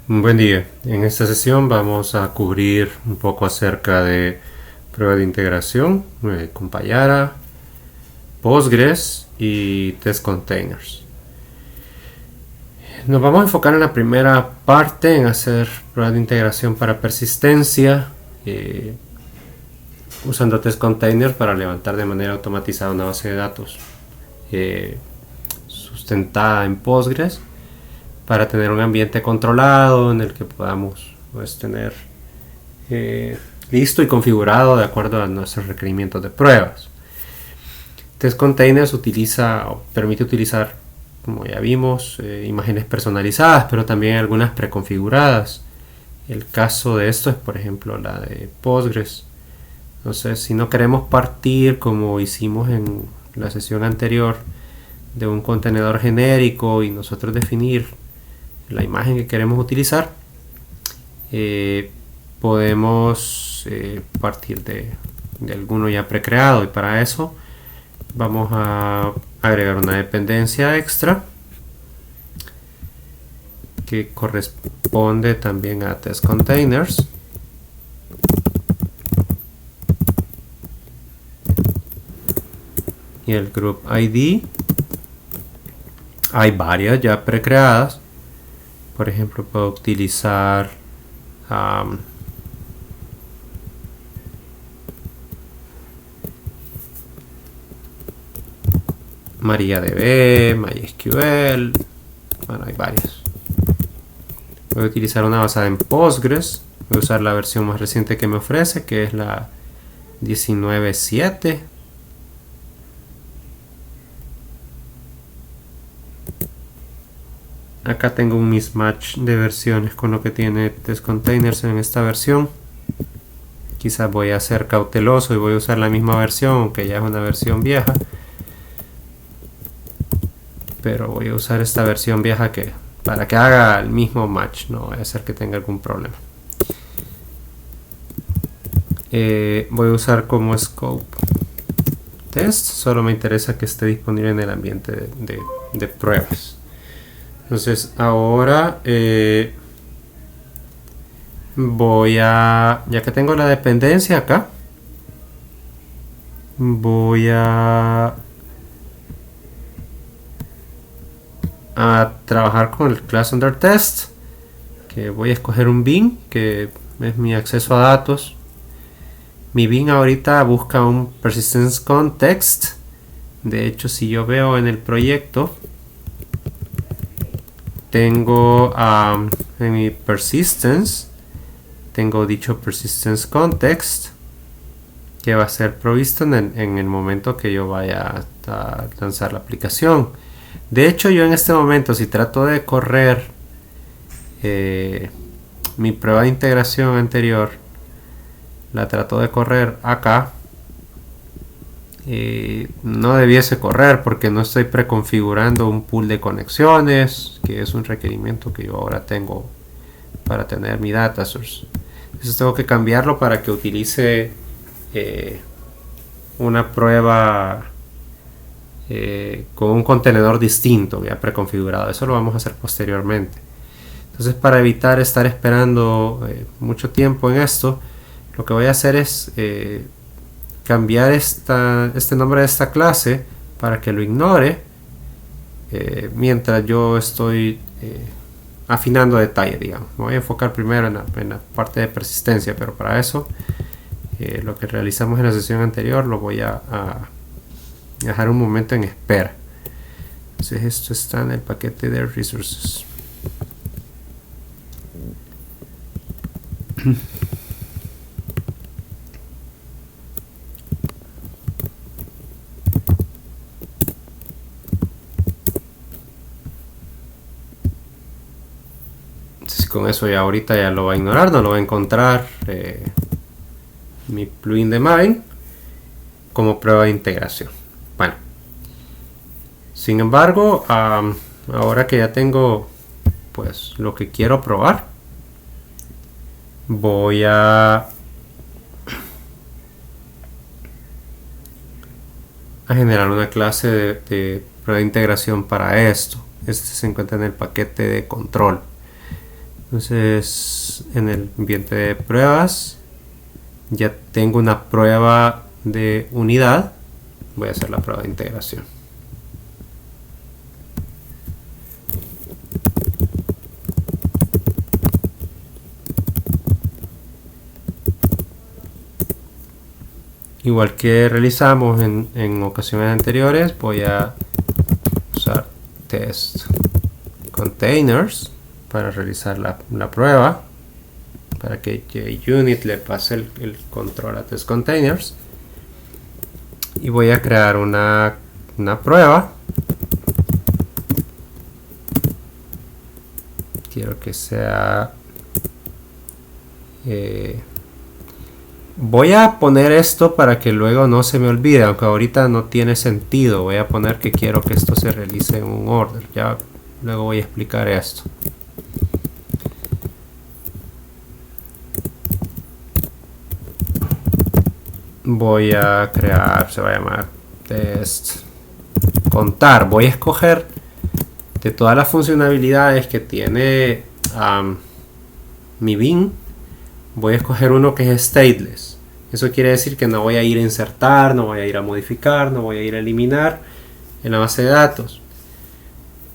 Buen día. En esta sesión vamos a cubrir un poco acerca de prueba de integración con Payara, Postgres y test containers. Nos vamos a enfocar en la primera parte en hacer pruebas de integración para persistencia usando test containers para levantar de manera automatizada una base de datos sustentada en Postgres para tener un ambiente controlado en el que podamos tener listo y configurado de acuerdo a nuestros requerimientos de pruebas. Test Containers permite utilizar, como ya vimos, imágenes personalizadas, pero también algunas preconfiguradas. El caso de esto es, por ejemplo, la de Postgres. Entonces, si no queremos partir, como hicimos en la sesión anterior, de un contenedor genérico y nosotros definir la imagen que queremos utilizar, podemos partir de alguno ya precreado, y para eso vamos a agregar una dependencia extra que corresponde también a test containers, y el group ID. Hay varias ya precreadas. Por ejemplo, puedo utilizar MariaDB, MySQL. Bueno, hay varias. Voy a utilizar una basada en Postgres. Voy a usar la versión más reciente que me ofrece, que es la 19.7. Acá tengo un mismatch de versiones con lo que tiene test containers en esta versión. Quizás voy a ser cauteloso y voy a usar la misma versión, aunque ya es una versión vieja. Pero voy a usar esta versión vieja para que haga el mismo match, no vaya a ser que tenga algún problema. Voy a usar como scope test, solo me interesa que esté disponible en el ambiente de pruebas. Entonces ahora ya que tengo la dependencia acá, voy a trabajar con el class under test, que voy a escoger un bin, que es mi acceso a datos. Mi bin ahorita busca un persistence context. De hecho, si yo veo en el proyecto, tengo en mi persistence, tengo dicho persistence context, que va a ser provisto en el momento que yo vaya a lanzar la aplicación. De hecho, yo en este momento, si trato de correr mi prueba de integración anterior, la trato de correr acá, no debiese correr porque no estoy preconfigurando un pool de conexiones, que es un requerimiento que yo ahora tengo para tener mi data source. Entonces tengo que cambiarlo para que utilice una prueba con un contenedor distinto ya preconfigurado. Eso lo vamos a hacer posteriormente. Entonces, para evitar estar esperando mucho tiempo en esto, lo que voy a hacer es cambiar este nombre de esta clase para que lo ignore mientras yo estoy afinando detalle, digamos. Me voy a enfocar primero en la parte de persistencia, pero para eso lo que realizamos en la sesión anterior lo voy a dejar un momento en espera. Entonces esto está en el paquete de resources. Entonces con eso ya ahorita ya lo va a ignorar, no lo va a encontrar mi plugin de Maven como prueba de integración. Bueno, sin embargo, ahora que ya tengo pues lo que quiero probar, voy a generar una clase de prueba de integración para esto. Este se encuentra en el paquete de control. Entonces en el ambiente de pruebas ya tengo una prueba de unidad. Voy a hacer la prueba de integración. Igual que realizamos en ocasiones anteriores, voy a usar test containers para realizar la prueba, para que JUnit le pase el control a test containers. Y voy a crear una prueba. Quiero que sea... voy a poner esto para que luego no se me olvide, aunque ahorita no tiene sentido. Voy a poner que quiero que esto se realice en un order. Ya luego voy a explicar esto. Voy a crear, se va a llamar test contar. Voy a escoger de todas las funcionalidades que tiene mi bin. Voy a escoger uno que es stateless. Eso quiere decir que no voy a ir a insertar, no voy a ir a modificar, no voy a ir a eliminar en la base de datos.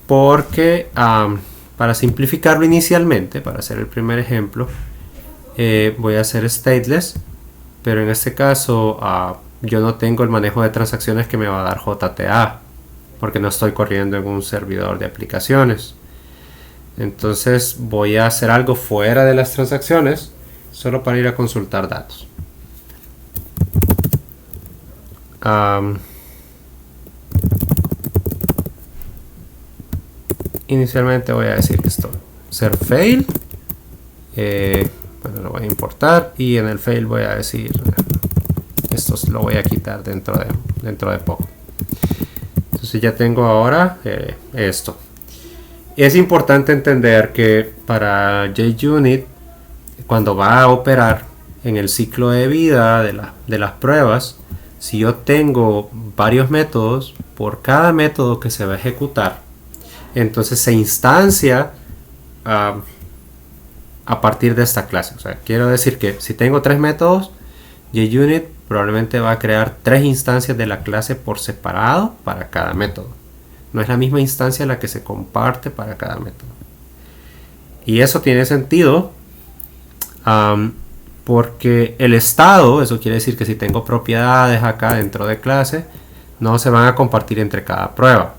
Porque para simplificarlo inicialmente, para hacer el primer ejemplo, voy a hacer stateless. Pero en este caso yo no tengo el manejo de transacciones que me va a dar JTA, porque no estoy corriendo en un servidor de aplicaciones. Entonces voy a hacer algo fuera de las transacciones, solo para ir a consultar datos. Inicialmente voy a decir que esto ser fail. Bueno, lo voy a importar y en el fail voy a decir esto lo voy a quitar dentro de poco. Entonces ya tengo ahora esto. Es importante entender que para JUnit, cuando va a operar en el ciclo de vida de las pruebas, si yo tengo varios métodos, por cada método que se va a ejecutar, entonces se instancia a partir de esta clase. O sea, quiero decir que si tengo 3 métodos, JUnit probablemente va a crear 3 instancias de la clase por separado para cada método. No es la misma instancia la que se comparte para cada método. Y eso tiene sentido porque el estado, eso quiere decir que si tengo propiedades acá dentro de clase, no se van a compartir entre cada prueba.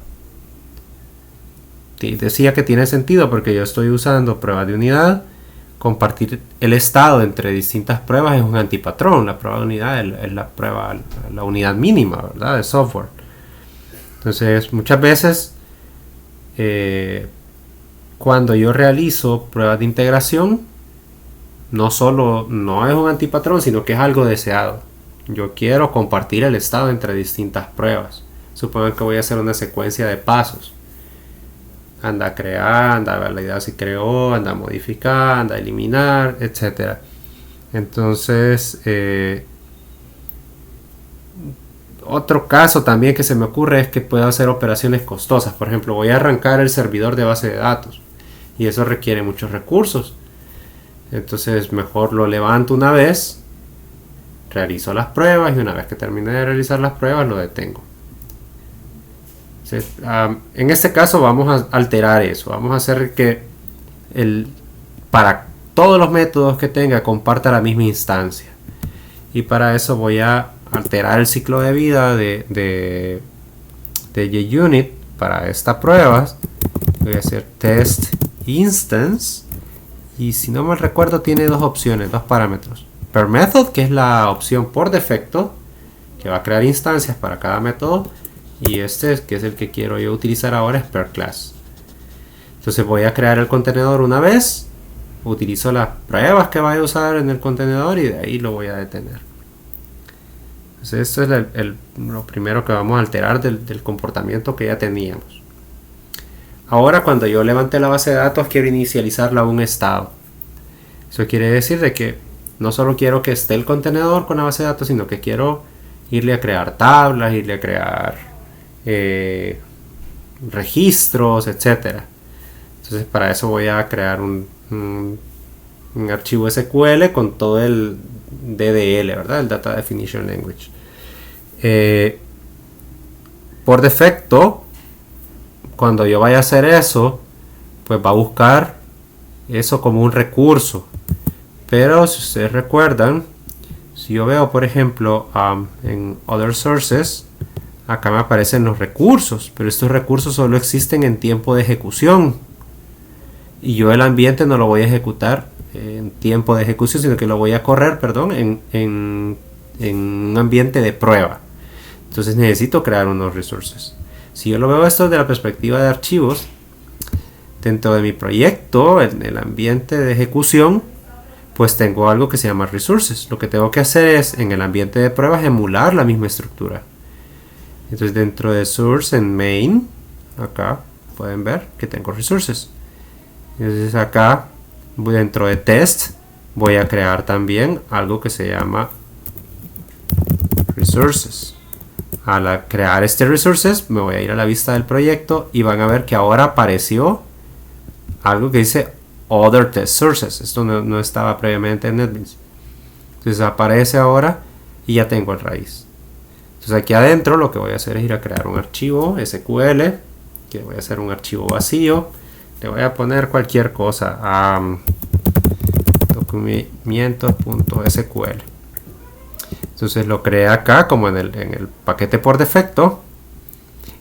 Decía que tiene sentido porque yo estoy usando pruebas de unidad. Compartir el estado entre distintas pruebas es un antipatrón. La prueba de unidad es la unidad mínima, ¿verdad?, de software. Entonces, muchas veces cuando yo realizo pruebas de integración, no es un antipatrón, sino que es algo deseado. Yo quiero compartir el estado entre distintas pruebas. Supongo que voy a hacer una secuencia de pasos. Anda a crear, anda a validar si creó, anda a modificar, anda a eliminar, etc. Entonces, otro caso también que se me ocurre es que puedo hacer operaciones costosas. Por ejemplo, voy a arrancar el servidor de base de datos y eso requiere muchos recursos. Entonces, mejor lo levanto una vez, realizo las pruebas y una vez que termine de realizar las pruebas lo detengo. En este caso vamos a alterar eso. Vamos a hacer que para todos los métodos que tenga comparta la misma instancia. Y para eso voy a alterar el ciclo de vida de JUnit para esta prueba. Voy a hacer test instance. Y si no mal recuerdo tiene dos opciones, dos parámetros. Per method, que es la opción por defecto, que va a crear instancias para cada método. Y este, que es el que quiero yo utilizar ahora, es per class. Entonces voy a crear el contenedor una vez, utilizo las pruebas que vaya a usar en el contenedor y de ahí lo voy a detener. Entonces esto es lo primero que vamos a alterar del comportamiento que ya teníamos. Ahora, cuando yo levante la base de datos, quiero inicializarla a un estado. Eso quiere decir de que no solo quiero que esté el contenedor con la base de datos, sino que quiero irle a crear tablas, irle a crear registros, etcétera. Entonces para eso voy a crear un archivo SQL con todo el DDL, ¿verdad? El Data Definition Language. Por defecto, cuando yo vaya a hacer eso, pues va a buscar eso como un recurso. Pero si ustedes recuerdan, si yo veo, por ejemplo, en Other Sources, acá me aparecen los recursos, pero estos recursos solo existen en tiempo de ejecución. Y yo el ambiente no lo voy a ejecutar en tiempo de ejecución, sino que lo voy a correr, perdón, en un ambiente de prueba. Entonces necesito crear unos resources. Si yo lo veo esto desde la perspectiva de archivos, dentro de mi proyecto, en el ambiente de ejecución, pues tengo algo que se llama resources. Lo que tengo que hacer es, en el ambiente de pruebas, emular la misma estructura. Entonces dentro de source, en main, acá pueden ver que tengo resources. Entonces acá, dentro de test, voy a crear también algo que se llama resources. Al crear este resources, me voy a ir a la vista del proyecto y van a ver que ahora apareció algo que dice Other Test Sources. Esto no estaba previamente en NetBeans. Entonces aparece ahora y ya tengo el raíz. Entonces aquí adentro lo que voy a hacer es ir a crear un archivo SQL, que voy a hacer un archivo vacío. Le voy a poner cualquier cosa, documentos.sql. Entonces lo creé acá como en el paquete por defecto.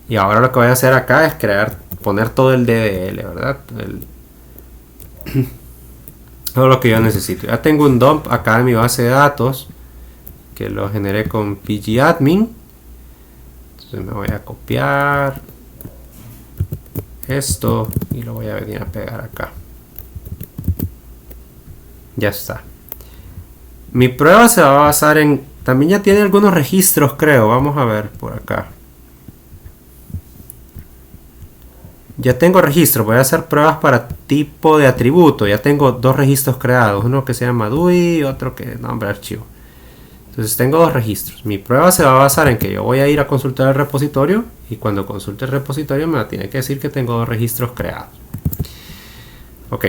Y ahora lo que voy a hacer acá es poner todo el DDL, ¿verdad? Todo lo que yo necesito. Ya tengo un dump acá en mi base de datos que lo generé con pgadmin. Entonces me voy a copiar esto y lo voy a venir a pegar acá. Ya está. Mi prueba se va a basar en... También ya tiene algunos registros, creo. Vamos a ver por acá. Ya tengo registros. Voy a hacer pruebas para tipo de atributo. Ya tengo dos registros creados. Uno que se llama DUI y otro que nombre archivo. Entonces tengo dos registros. Mi prueba se va a basar en que yo voy a ir a consultar el repositorio. Y cuando consulte el repositorio me tiene que decir que tengo dos registros creados. Ok.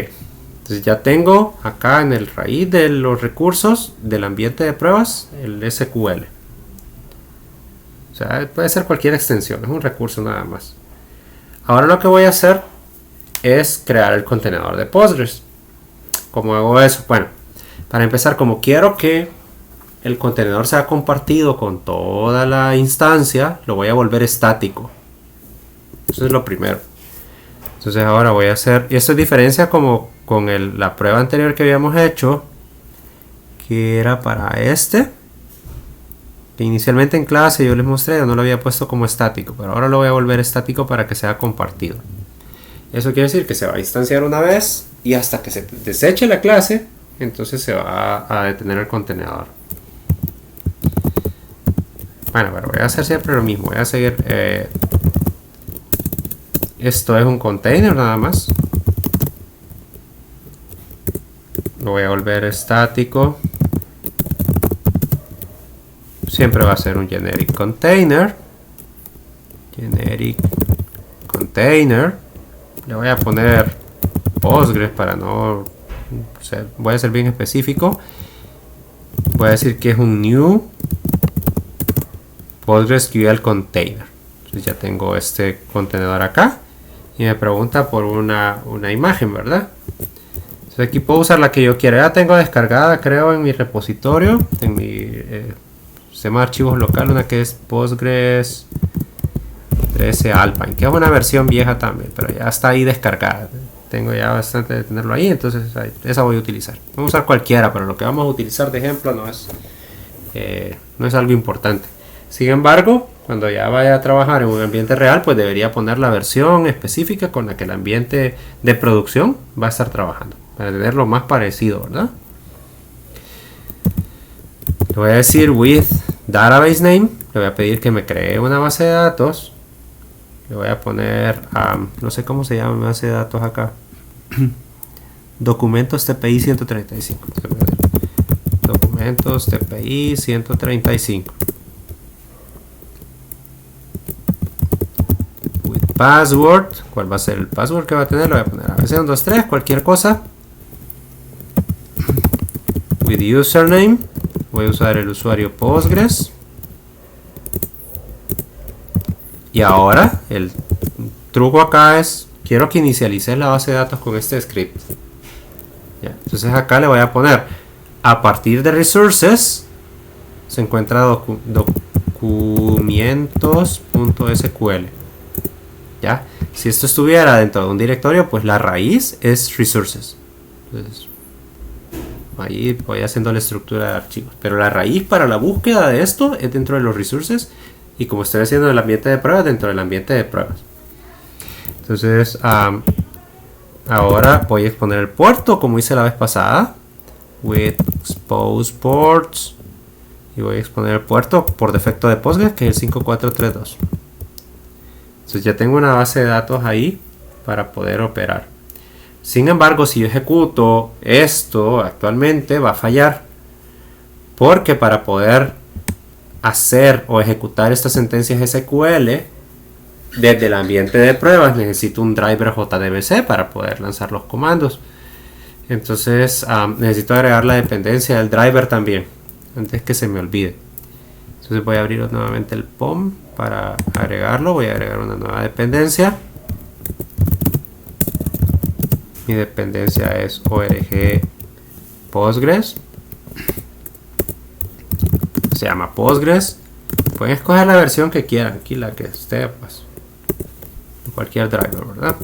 Entonces ya tengo acá en el raíz de los recursos del ambiente de pruebas el SQL. O sea, puede ser cualquier extensión, es un recurso nada más. Ahora lo que voy a hacer es crear el contenedor de Postgres. ¿Cómo hago eso? Bueno, para empezar, como quiero que el contenedor sea compartido con toda la instancia, lo voy a volver estático. Eso es lo primero. Entonces ahora voy a hacer, y esto es diferencia como con la prueba anterior que habíamos hecho, que era para este, que inicialmente en clase yo les mostré, yo no lo había puesto como estático, pero ahora lo voy a volver estático para que sea compartido. Eso quiere decir que se va a instanciar una vez y hasta que se deseche la clase, entonces se va a detener el contenedor. Bueno, pero voy a hacer siempre lo mismo, voy a seguir... esto es un container nada más. Lo voy a volver estático. Siempre va a ser un generic container. Generic container. Le voy a poner Postgres para no... O sea, voy a ser bien específico. Voy a decir que es un new PostgreSQL container. Entonces ya tengo este contenedor acá. Y me pregunta por una imagen, ¿verdad? Entonces aquí puedo usar la que yo quiera. Ya tengo descargada, creo, en mi repositorio, en mi sistema de archivos local, una que es Postgres 13 Alpine, que es una versión vieja también, pero ya está ahí descargada. Tengo ya bastante de tenerlo ahí, entonces esa voy a utilizar. Vamos a usar cualquiera, pero lo que vamos a utilizar de ejemplo no es algo importante. Sin embargo, cuando ya vaya a trabajar en un ambiente real, pues debería poner la versión específica con la que el ambiente de producción va a estar trabajando, para tenerlo más parecido, ¿verdad? Le voy a decir with database name, le voy a pedir que me cree una base de datos. Le voy a poner, no sé cómo se llama mi base de datos acá. Documentos TPI 135. Documentos TPI 135. With password. ¿Cuál va a ser el password que va a tener? Lo voy a poner ABC123, cualquier cosa. with username. Voy a usar el usuario Postgres. Y ahora el truco acá es, quiero que inicialice la base de datos con este script. ¿Ya? Entonces acá le voy a poner, a partir de resources, se encuentra documentos.sql. ¿Ya? Si esto estuviera dentro de un directorio, pues la raíz es resources. Entonces, ahí voy haciendo la estructura de archivos. Pero la raíz para la búsqueda de esto es dentro de los resources. Y como estoy haciendo el ambiente de pruebas, dentro del ambiente de pruebas. Entonces, ahora voy a exponer el puerto como hice la vez pasada. With expose ports. Y voy a exponer el puerto por defecto de Postgres, que es el 5432. Entonces ya tengo una base de datos ahí para poder operar. Sin embargo, si yo ejecuto esto actualmente, va a fallar. Porque para poder hacer o ejecutar estas sentencias SQL desde el ambiente de pruebas, necesito un driver JDBC para poder lanzar los comandos. Entonces necesito agregar la dependencia del driver también, antes que se me olvide. Entonces voy a abrir nuevamente el POM para agregarlo. Voy a agregar una nueva dependencia. Mi dependencia es org Postgres. Se llama Postgres. Pueden escoger la versión que quieran, aquí la que esté, pues cualquier driver, ¿verdad?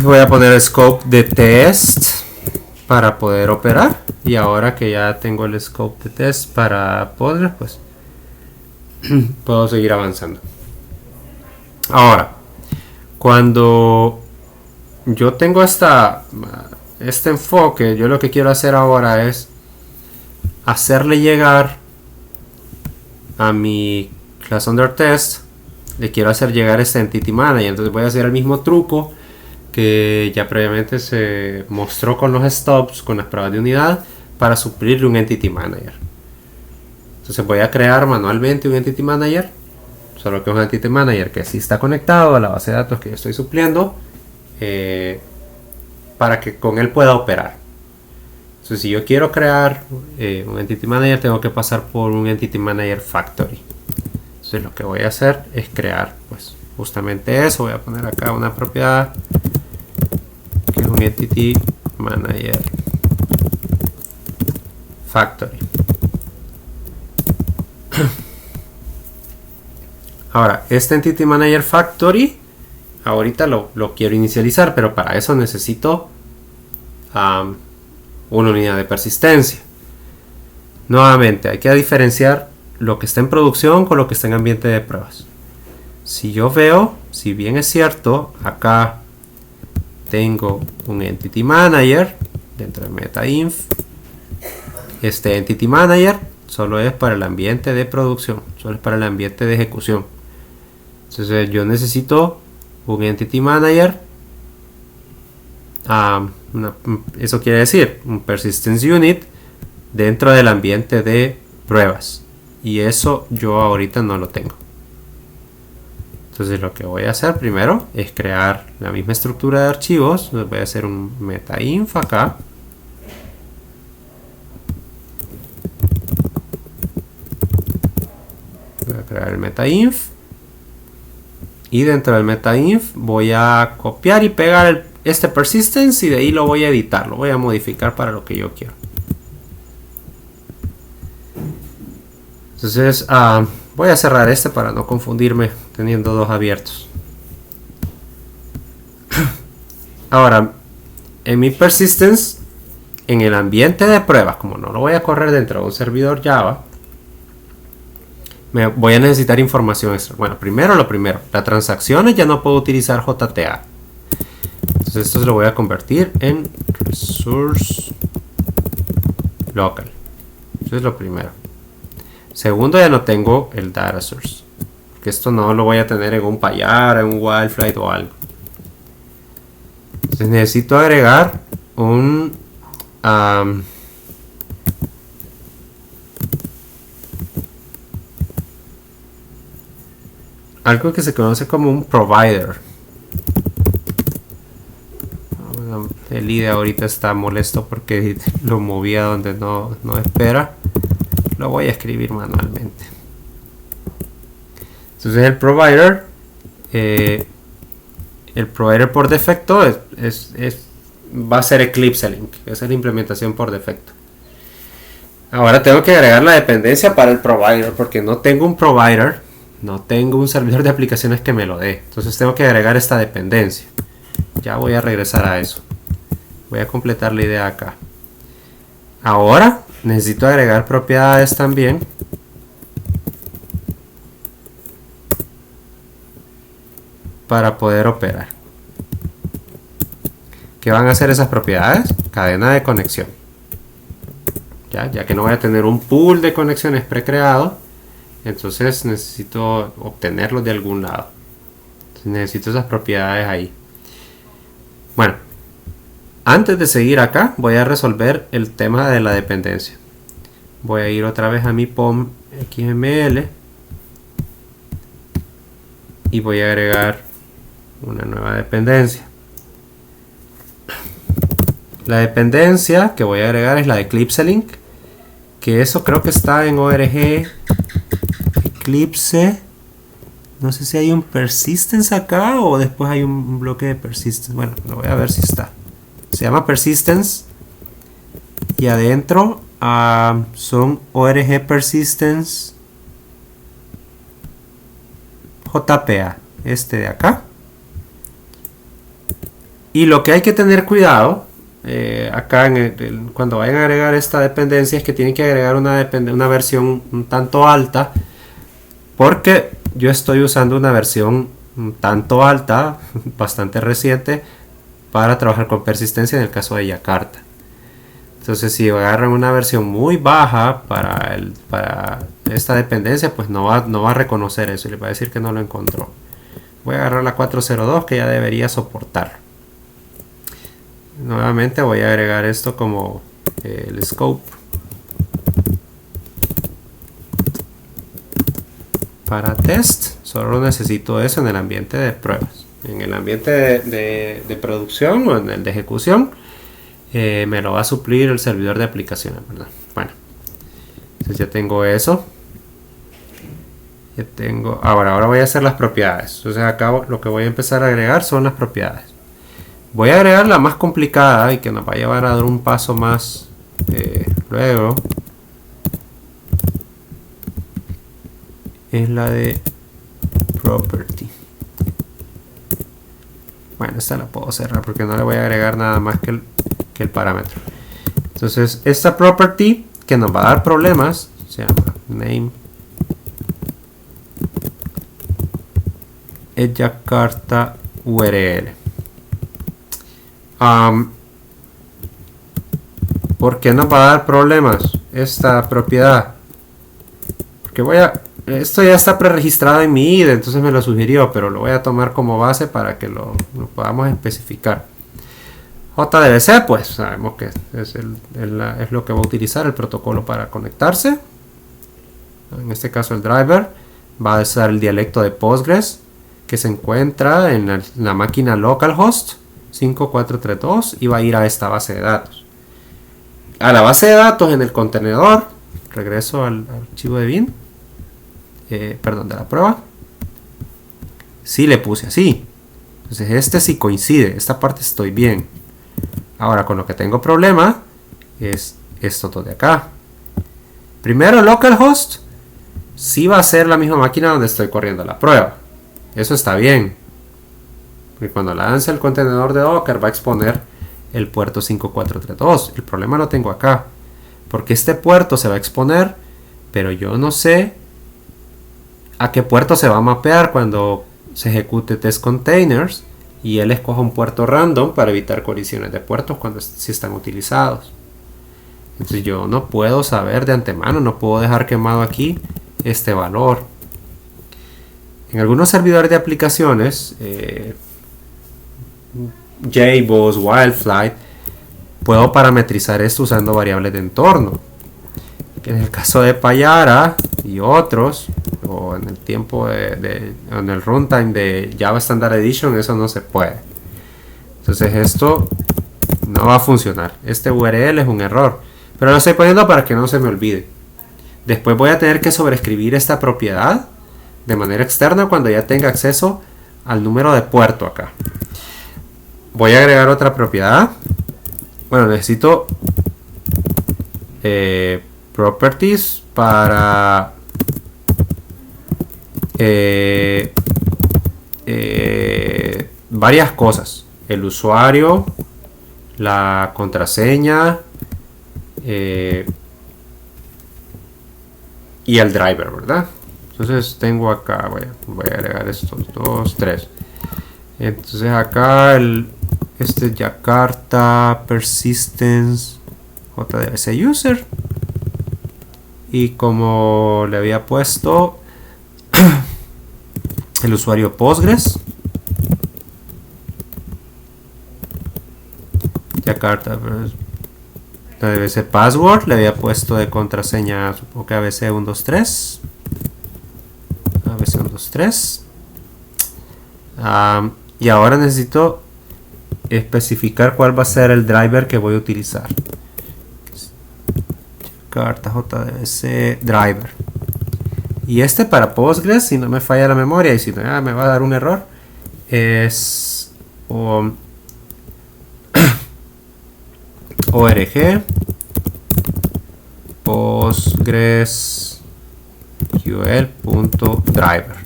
Voy a poner el scope de test para poder operar. Y ahora que ya tengo el scope de test para Postgres, pues puedo seguir avanzando. Ahora, cuando yo tengo este enfoque, yo lo que quiero hacer ahora es hacerle llegar a mi class under test, le quiero hacer llegar este entity manager. Entonces voy a hacer el mismo truco que ya previamente se mostró con los stubs, con las pruebas de unidad, para suplirle un entity manager. Entonces voy a crear manualmente un entity manager, solo que es un entity manager que sí está conectado a la base de datos que yo estoy supliendo, para que con él pueda operar. Entonces, si yo quiero crear un Entity Manager, tengo que pasar por un Entity Manager Factory. Entonces, lo que voy a hacer es crear, pues, justamente eso. Voy a poner acá una propiedad que es un Entity Manager Factory. Ahora, este Entity Manager Factory, ahorita lo quiero inicializar, pero para eso necesito una unidad de persistencia. Nuevamente, hay que diferenciar lo que está en producción con lo que está en ambiente de pruebas. Si yo veo, si bien es cierto, acá tengo un Entity Manager dentro de MetaInf. Este Entity Manager solo es para el ambiente de producción, solo es para el ambiente de ejecución. Entonces yo necesito un Entity Manager. Eso quiere decir un Persistence Unit dentro del ambiente de pruebas. Y eso yo ahorita no lo tengo. Entonces lo que voy a hacer primero es crear la misma estructura de archivos. Voy a hacer un metainf acá. Voy a crear el metainf. Y dentro del metainf voy a copiar y pegar este persistence y de ahí lo voy a editar. Lo voy a modificar para lo que yo quiero. Entonces voy a cerrar este para no confundirme teniendo dos abiertos. Ahora, en mi persistence, en el ambiente de pruebas, como no lo voy a correr dentro de un servidor Java, voy a necesitar información extra. Bueno, primero lo primero, las transacciones ya no puedo utilizar JTA. Entonces esto lo voy a convertir en resource local. Eso es lo primero. Segundo, ya no tengo el data source, porque esto no lo voy a tener en un Payara, en un Wildflight o algo. Entonces necesito agregar un algo que se conoce como un provider. Bueno, el IDE ahorita está molesto porque lo moví a donde no espera. Lo voy a escribir manualmente. Entonces el provider por defecto va a ser Eclipse Link. Esa es la implementación por defecto. Ahora tengo que agregar la dependencia para el provider, porque no tengo un provider, no tengo un servidor de aplicaciones que me lo dé. Entonces tengo que agregar esta dependencia. Ya voy a regresar a eso. Voy a completar la idea acá. Ahora necesito agregar propiedades también. Para poder operar. ¿Qué van a hacer esas propiedades? Cadena de conexión. Ya que no voy a tener un pool de conexiones precreado, entonces necesito obtenerlos de algún lado. Entonces necesito esas propiedades ahí. Bueno, antes de seguir acá, voy a resolver el tema de la dependencia. Voy a ir otra vez a mi POM XML y voy a agregar una nueva dependencia. La dependencia que voy a agregar es la de Eclipse Link, que eso creo que está en org Eclipse. No sé si hay un persistence acá o después hay un bloque de persistence. Bueno, lo voy a ver si está. Se llama persistence y adentro son org persistence JPA, este de acá. Y lo que hay que tener cuidado acá cuando vayan a agregar esta dependencia es que tienen que agregar una versión un tanto alta, porque yo estoy usando una versión un tanto alta, bastante reciente, para trabajar con persistencia en el caso de Yakarta. Entonces si agarran una versión muy baja para esta dependencia, pues no va a reconocer eso y le va a decir que no lo encontró. Voy a agarrar la 402 que ya debería soportar. Nuevamente voy a agregar esto como el scope para test. Solo necesito eso en el ambiente de pruebas. En el ambiente de producción o en el de ejecución me lo va a suplir el servidor de aplicaciones, ¿verdad? Bueno, entonces ya tengo eso. Ahora voy a hacer las propiedades. Entonces acá lo que voy a empezar a agregar son las propiedades. Voy a agregar la más complicada y que nos va a llevar a dar un paso más luego. Es la de property. Bueno, esta la puedo cerrar porque no le voy a agregar nada más que el parámetro. Entonces esta property que nos va a dar problemas se llama name es Yakarta URL. ¿Por qué nos va a dar problemas esta propiedad? Porque esto ya está preregistrado en mi IDE, entonces me lo sugirió, pero lo voy a tomar como base para que lo podamos especificar. JDBC, pues sabemos que es lo que va a utilizar el protocolo para conectarse. En este caso el driver va a usar el dialecto de Postgres que se encuentra en la máquina localhost 5432 y va a ir a esta base de datos. A la base de datos en el contenedor, regreso al archivo de bin, de la prueba. Sí le puse así. Entonces este sí coincide, esta parte estoy bien. Ahora con lo que tengo problema es esto de acá. Primero localhost sí va a ser la misma máquina donde estoy corriendo la prueba. Eso está bien. Y cuando lance el contenedor de Docker va a exponer el puerto 5432. El problema lo tengo acá, porque este puerto se va a exponer, pero yo no sé a qué puerto se va a mapear cuando se ejecute test containers y él escoja un puerto random para evitar colisiones de puertos cuando si están utilizados. Entonces yo no puedo saber de antemano, no puedo dejar quemado aquí este valor. En algunos servidores de aplicaciones, JBoss, Wildflight, puedo parametrizar esto usando variables de entorno. En el caso de Payara y otros, o en el tiempo en el runtime de Java Standard Edition, eso no se puede. Entonces esto no va a funcionar. Este URL es un error, pero lo estoy poniendo para que no se me olvide. Después voy a tener que sobreescribir esta propiedad de manera externa cuando ya tenga acceso al número de puerto acá. Voy a agregar otra propiedad. Bueno, necesito properties para varias cosas: el usuario, la contraseña y el driver, ¿verdad? Entonces tengo acá, voy a agregar estos 2, 3. Entonces acá este Jakarta Persistence JDBC User, y como le había puesto el usuario Postgres, Jakarta JDBC Password, le había puesto de contraseña, supongo que ABC 123, ABC 123. Y ahora necesito especificar cuál va a ser el driver que voy a utilizar. Jakarta JDBC driver. Y este para Postgres, si no me falla la memoria y si no me va a dar un error, es org postgresql.driver.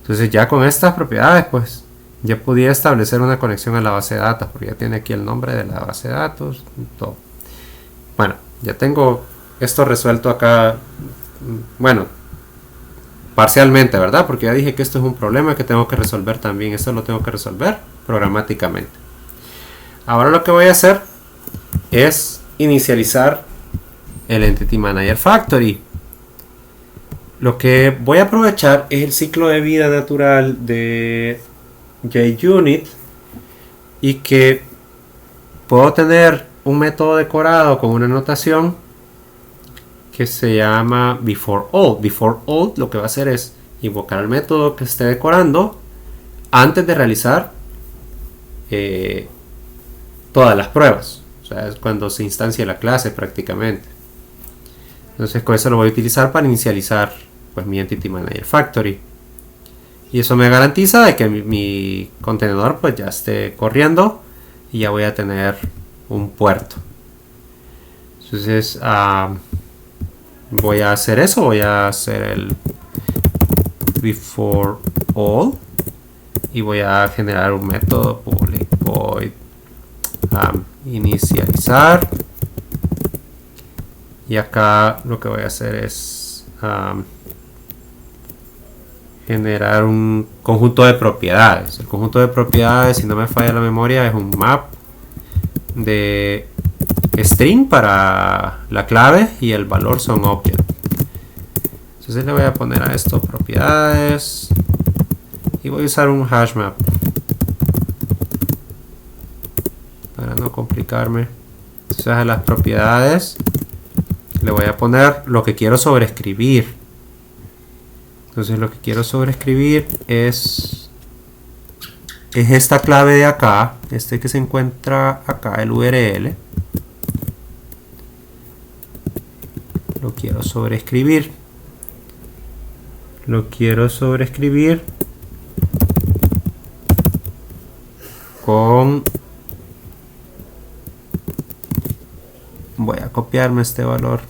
Entonces ya con estas propiedades pues ya podía establecer una conexión a la base de datos, porque ya tiene aquí el nombre de la base de datos, todo. Bueno, ya tengo esto resuelto acá. Bueno, parcialmente, ¿verdad? Porque ya dije que esto es un problema que tengo que resolver también. Esto lo tengo que resolver programáticamente. Ahora lo que voy a hacer es inicializar el Entity Manager Factory. Lo que voy a aprovechar es el ciclo de vida natural de JUnit, y que puedo tener un método decorado con una notación que se llama beforeAll. beforeAll lo que va a hacer es invocar el método que esté decorando antes de realizar todas las pruebas. O sea, es cuando se instancia la clase prácticamente. Entonces con eso lo voy a utilizar para inicializar pues mi Entity Manager Factory, y eso me garantiza de que mi contenedor pues ya esté corriendo y ya voy a tener un puerto. Entonces voy a hacer eso, voy a hacer el beforeAll y voy a generar un método public void inicializar, y acá lo que voy a hacer es generar un conjunto de propiedades. El conjunto de propiedades, si no me falla la memoria, es un map de string para la clave y el valor son object. Entonces le voy a poner a esto propiedades y voy a usar un hash map para no complicarme. Entonces a las propiedades le voy a poner lo que quiero sobreescribir. Entonces lo que quiero sobreescribir es esta clave de acá, este que se encuentra acá, el URL. Lo quiero sobreescribir. Lo quiero sobreescribir con... Voy a copiarme este valor.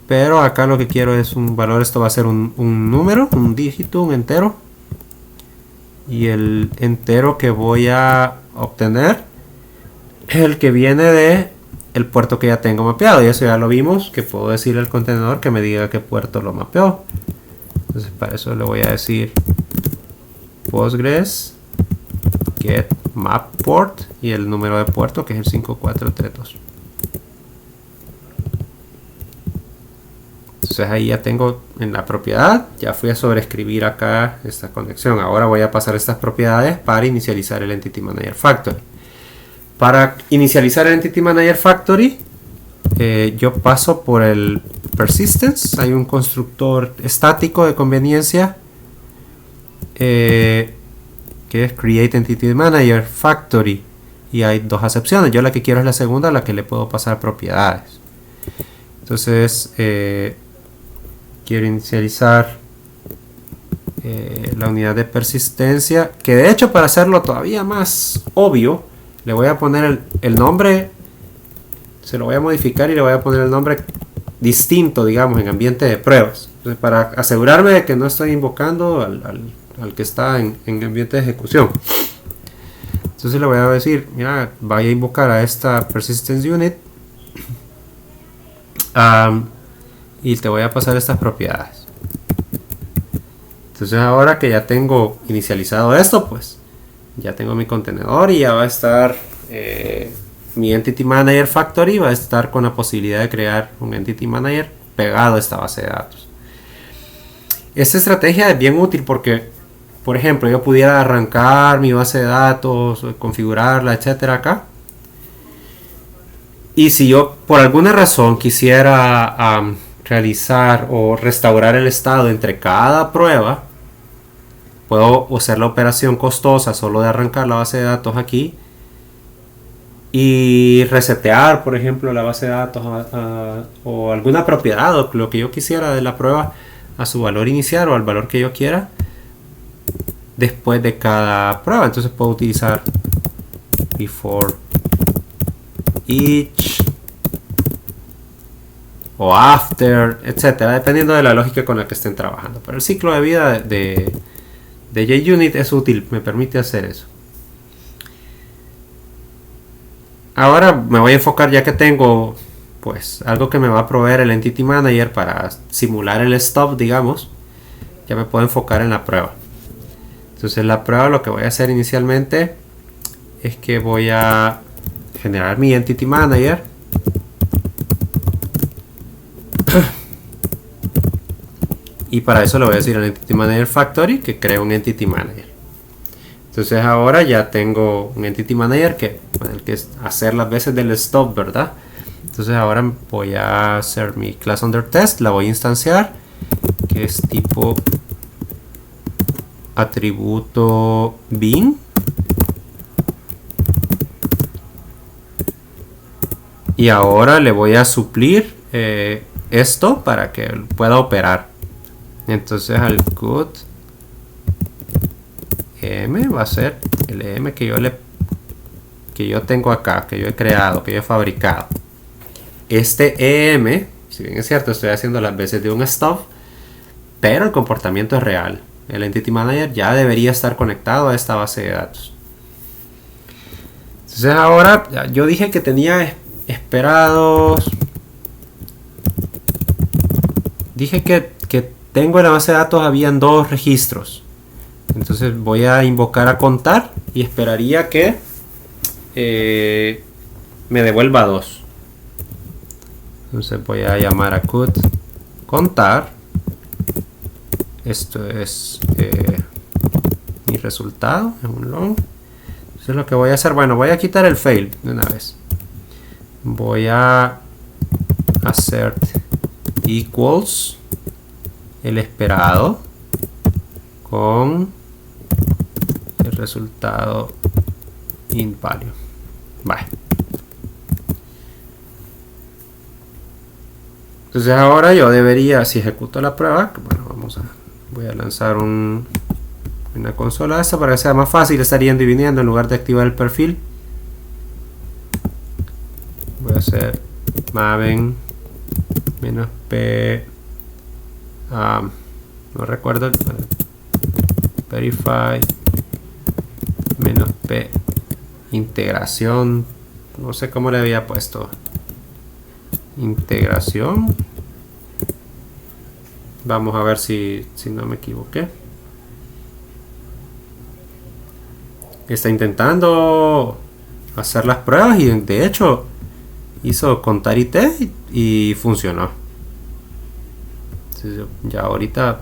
Pero acá lo que quiero es un valor. Esto va a ser un número, un dígito, un entero. Y el entero que voy a obtener es el que viene de el puerto que ya tengo mapeado. Y eso ya lo vimos, que puedo decirle al contenedor que me diga qué puerto lo mapeó. Entonces para eso le voy a decir Postgres get map port y el número de puerto, que es el 5432. Entonces ahí ya tengo en la propiedad, ya fui a sobreescribir acá esta conexión. Ahora voy a pasar estas propiedades para inicializar el Entity Manager Factory. Para inicializar el Entity Manager Factory, yo paso por el Persistence. Hay un constructor estático de conveniencia que es Create Entity Manager Factory, y hay dos acepciones. Yo la que quiero es la segunda, la que le puedo pasar propiedades. Entonces quiero inicializar la unidad de persistencia, que de hecho, para hacerlo todavía más obvio, le voy a poner el nombre, se lo voy a modificar y le voy a poner el nombre distinto, digamos, en ambiente de pruebas. Entonces, para asegurarme de que no estoy invocando al que está en ambiente de ejecución. Entonces le voy a decir, mira, vaya a invocar a esta persistence unit y te voy a pasar estas propiedades. Entonces ahora que ya tengo inicializado esto, pues ya tengo mi contenedor y ya va a estar mi Entity Manager Factory, va a estar con la posibilidad de crear un Entity Manager pegado a esta base de datos. Esta estrategia es bien útil porque, por ejemplo, yo pudiera arrancar mi base de datos, configurarla, etcétera, acá. Y si yo por alguna razón quisiera realizar o restaurar el estado entre cada prueba, puedo hacer la operación costosa solo de arrancar la base de datos aquí y resetear, por ejemplo, la base de datos o alguna propiedad o lo que yo quisiera de la prueba a su valor inicial o al valor que yo quiera después de cada prueba. Entonces puedo utilizar before each o after, etcétera, dependiendo de la lógica con la que estén trabajando. Pero el ciclo de vida de JUnit es útil, me permite hacer eso. Ahora me voy a enfocar, ya que tengo pues algo que me va a proveer el Entity Manager para simular el stop, digamos, ya me puedo enfocar en la prueba. Entonces la prueba, lo que voy a hacer inicialmente es que voy a generar mi Entity Manager. Y para eso le voy a decir al Entity Manager Factory que cree un Entity Manager. Entonces ahora ya tengo un Entity Manager con el que es hacer las veces del stop, ¿verdad? Entonces ahora voy a hacer mi class under test, la voy a instanciar, que es tipo atributo bin. Y ahora le voy a suplir esto para que pueda operar. Entonces al good m va a ser el m que yo tengo acá, que yo he creado, que yo he fabricado. Este em, si bien es cierto, estoy haciendo las veces de un stop, pero el comportamiento es real. El Entity Manager ya debería estar conectado a esta base de datos. Entonces ahora, yo dije que tenía esperados. Dije que tengo en la base de datos, habían 2 registros. Entonces voy a invocar a contar y esperaría que me devuelva 2. Entonces voy a llamar a cut contar. Esto es mi resultado en un long. Entonces lo que voy a hacer, bueno, voy a quitar el fail de una vez. Voy a hacer equals el esperado con el resultado int value. Vale. Entonces ahora yo debería, si ejecuto la prueba, bueno, voy a lanzar una consola esta para que sea más fácil estar yendo y viniendo en lugar de activar el perfil. Voy a hacer maven -p, no recuerdo, verify -p integración, no sé cómo le había puesto, integración. Vamos a ver si no me equivoqué. Está intentando hacer las pruebas y de hecho hizo contar IT y funcionó. Entonces ya ahorita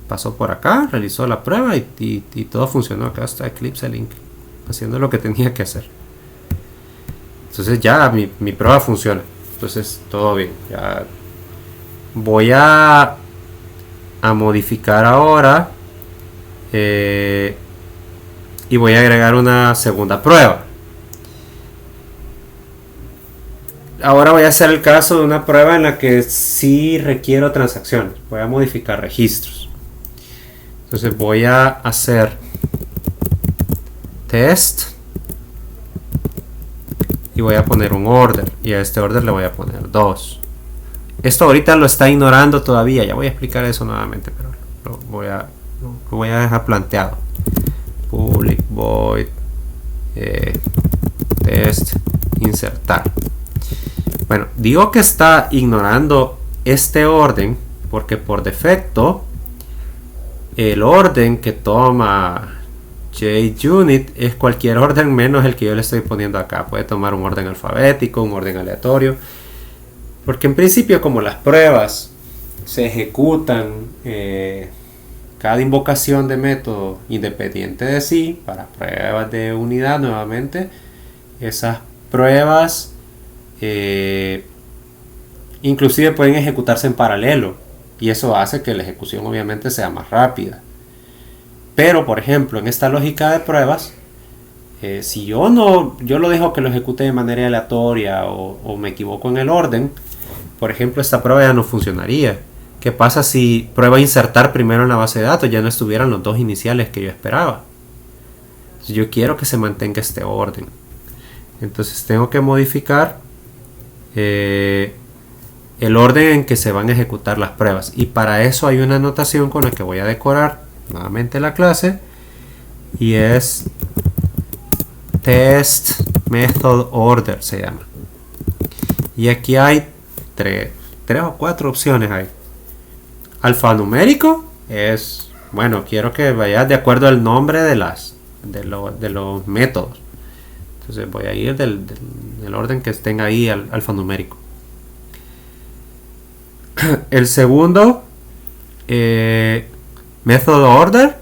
pasó por acá, realizó la prueba y todo funcionó. Acá está Eclipse Link haciendo lo que tenía que hacer. Entonces ya mi prueba funciona. Entonces todo bien. Ya voy a modificar ahora y voy a agregar una segunda prueba. Ahora voy a hacer el caso de una prueba en la que sí requiero transacciones. Voy a modificar registros. Entonces voy a hacer test y voy a poner un order, y a este order le voy a poner 2. Esto ahorita lo está ignorando todavía, ya voy a explicar eso nuevamente, pero lo voy a dejar planteado. Public void test insertar. Bueno, digo que está ignorando este orden porque por defecto el orden que toma JUnit es cualquier orden menos el que yo le estoy poniendo acá. Puede tomar un orden alfabético, un orden aleatorio, porque en principio, como las pruebas se ejecutan cada invocación de método independiente de sí, para pruebas de unidad nuevamente, esas pruebas inclusive pueden ejecutarse en paralelo, y eso hace que la ejecución obviamente sea más rápida. Pero por ejemplo, en esta lógica de pruebas, si yo lo dejo que lo ejecute de manera aleatoria o me equivoco en el orden, por ejemplo, esta prueba ya no funcionaría. ¿Qué pasa si prueba insertar primero en la base de datos? Ya no estuvieran los dos iniciales que yo esperaba. Entonces, yo quiero que se mantenga este orden. Entonces tengo que modificar el orden en que se van a ejecutar las pruebas, y para eso hay una notación con la que voy a decorar nuevamente la clase, y es test method order se llama. Y aquí hay tres o cuatro opciones. Hay alfanumérico, es bueno, quiero que vayas de acuerdo al nombre de los métodos. Entonces voy a ir del orden que estén ahí alfanumérico. El segundo método order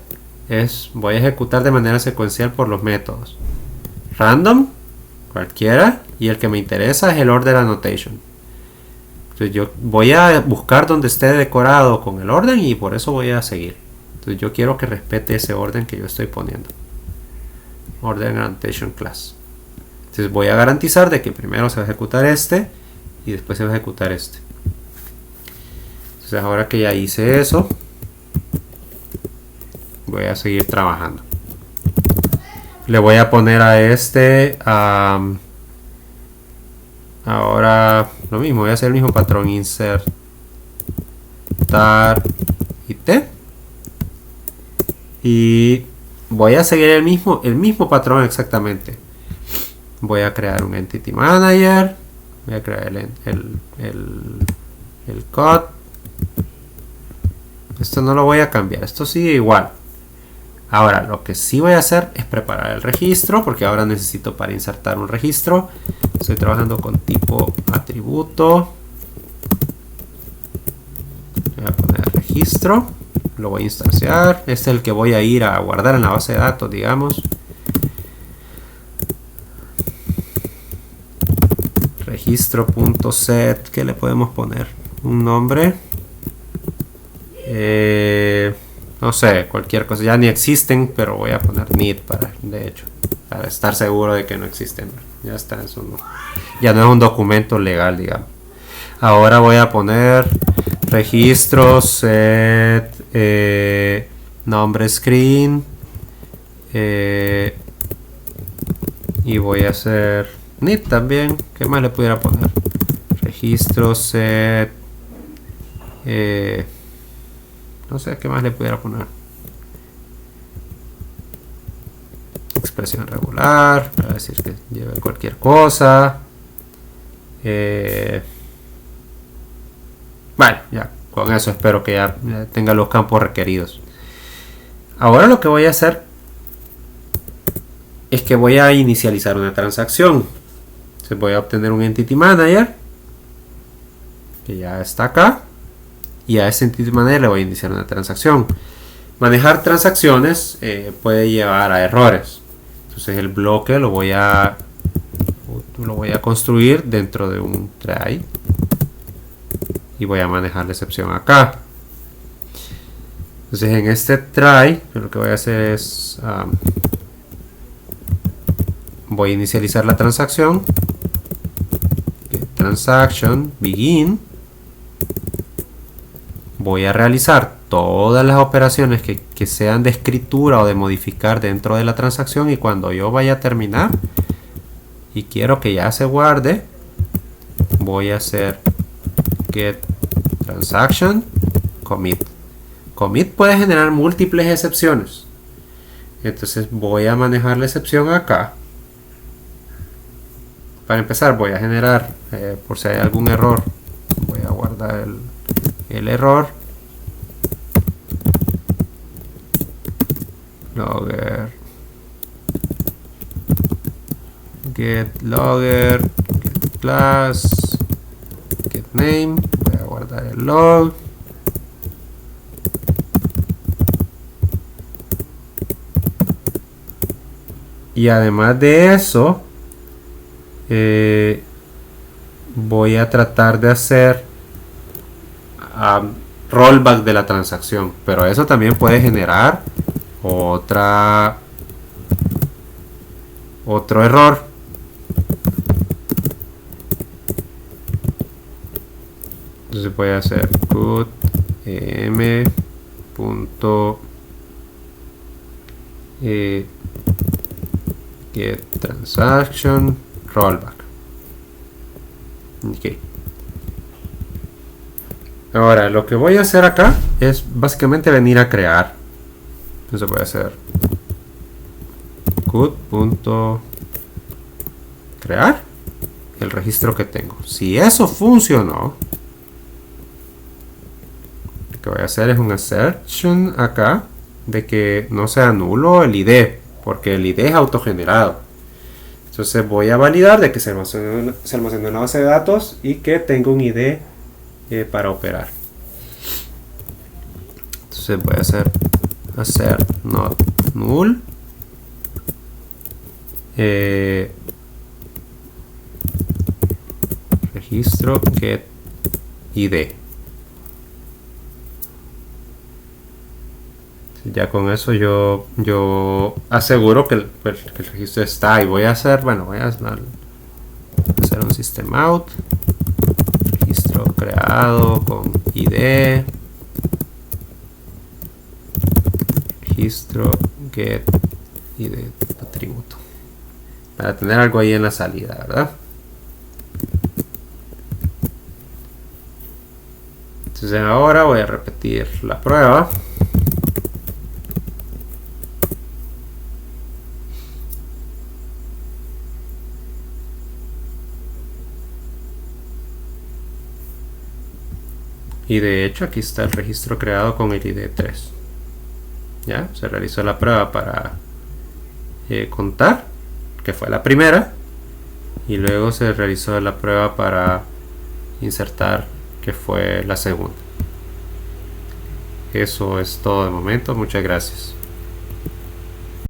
es voy a ejecutar de manera secuencial por los métodos. Random, cualquiera, y el que me interesa es el order annotation. Entonces yo voy a buscar donde esté decorado con el orden y por eso voy a seguir. Entonces yo quiero que respete ese orden que yo estoy poniendo. Order annotation class. Entonces voy a garantizar de que primero se va a ejecutar este y después se va a ejecutar este. Entonces ahora que ya hice eso, voy a seguir trabajando. Le voy a poner a este ahora lo mismo, voy a hacer el mismo patrón, insert tar y t, y voy a seguir el mismo patrón exactamente. Voy a crear un entity manager, voy a crear el code. Esto no lo voy a cambiar, esto sigue igual. Ahora lo que sí voy a hacer es preparar el registro, porque ahora necesito para insertar un registro. Estoy trabajando con tipo atributo. Voy a poner registro, lo voy a instanciar. Este es el que voy a ir a guardar en la base de datos, digamos. Registro.set, ¿qué le podemos poner? Un nombre. No sé, cualquier cosa. Ya ni existen, pero voy a poner need de hecho, para estar seguro de que no existen. Ya está, eso no. Ya no es un documento legal, digamos. Ahora voy a poner registro set nombre screen y voy a hacer need también. ¿Qué más le pudiera poner? Registro set no sé qué más le pudiera poner. Expresión regular, para decir que lleve cualquier cosa. Vale, ya con eso espero que ya tenga los campos requeridos. Ahora lo que voy a hacer es que voy a inicializar una transacción. Entonces voy a obtener un entity manager que ya está acá, y a ese entity manager le voy a iniciar una transacción. Manejar transacciones puede llevar a errores. Entonces el bloque lo voy a construir dentro de un try y voy a manejar la excepción acá. Entonces en este try lo que voy a hacer es voy a inicializar la transacción. Transaction begin. Voy a realizar todas las operaciones que sean de escritura o de modificar dentro de la transacción, y cuando yo vaya a terminar y quiero que ya se guarde, voy a hacer get transaction commit. Commit puede generar múltiples excepciones, entonces voy a manejar la excepción acá. Para empezar voy a generar, por si hay algún error, voy a guardar el error. Logger get logger get class get name. Voy a guardar el log. Y además de eso, voy a tratar de hacer rollback de la transacción, pero eso también puede generar otro error. Entonces voy a hacer put m punto get transaction rollback. Okay. Ahora lo que voy a hacer acá es básicamente venir a crear. Entonces voy a hacer crear el registro que tengo. Si eso funcionó, lo que voy a hacer es un assertion acá de que no sea nulo el ID, porque el ID es autogenerado. Entonces voy a validar de que se almacenó en la base de datos y que tengo un ID para operar. Entonces voy a hacer not null registro get ID. Ya con eso yo aseguro que el registro está, y voy a hacer un system out, registro creado con ID, registro get ID atributo, para tener algo ahí en la salida, ¿verdad? Entonces ahora voy a repetir la prueba. Y de hecho aquí está el registro creado con el ID 3. Ya se realizó la prueba para contar, que fue la primera, y luego se realizó la prueba para insertar, que fue la segunda. Eso es todo de momento. Muchas gracias.